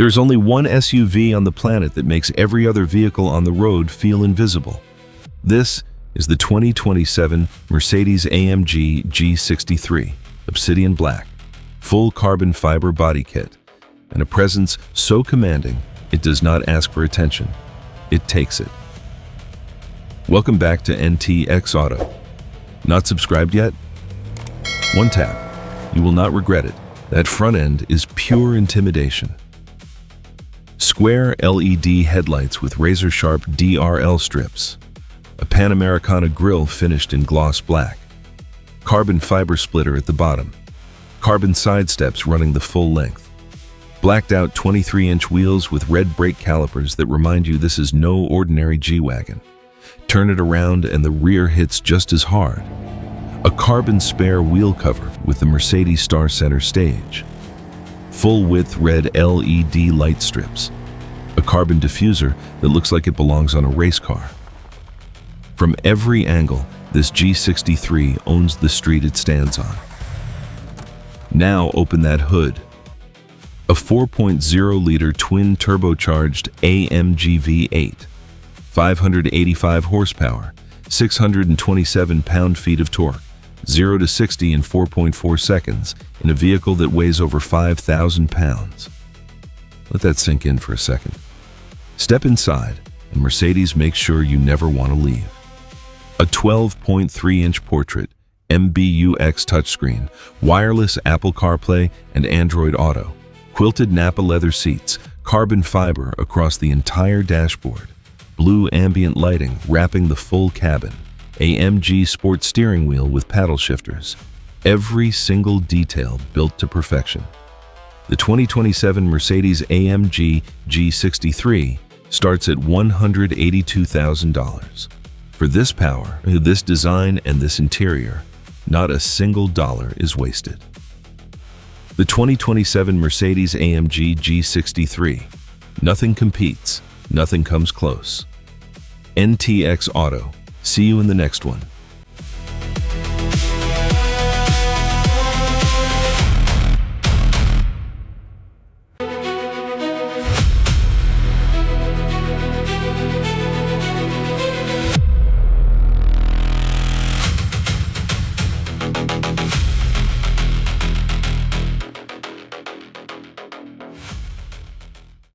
There's only one SUV on the planet that makes every other vehicle on the road feel invisible. This is the 2027 Mercedes-AMG G63, Obsidian Black, full carbon fiber body kit, and a presence so commanding it does not ask for attention, it takes it. Welcome back to ntxauto. Not subscribed yet? One tap. You will not regret it. That front end is pure intimidation. Square LED headlights with razor-sharp DRL strips. A Panamericana grille finished in gloss black. Carbon fiber splitter at the bottom. Carbon side steps running the full length. Blacked out 23-inch wheels with red brake calipers that remind you this is no ordinary G-Wagon. Turn it around and the rear hits just as hard. A carbon spare wheel cover with the Mercedes Star Center stage. Full-width red LED light strips. A carbon diffuser that looks like it belongs on a race car. From every angle, this G63 owns the street it stands on. Now open that hood. A 4.0-liter twin turbocharged AMG V8, 585 horsepower, 627 pound-feet of torque, 0 to 60 in 4.4 seconds in a vehicle that weighs over 5,000 pounds. Let that sink in for a second. Step inside, and Mercedes makes sure you never want to leave. A 12.3-inch portrait, MBUX touchscreen, wireless Apple CarPlay and Android Auto, quilted Nappa leather seats, carbon fiber across the entire dashboard, blue ambient lighting wrapping the full cabin, AMG sport steering wheel with paddle shifters, every single detail built to perfection. The 2027 Mercedes-AMG G63 starts at $182,000. For this power, this design, and this interior, not a single dollar is wasted. The 2027 Mercedes-AMG G63. Nothing competes, nothing comes close. ntxauto. See you in the next one.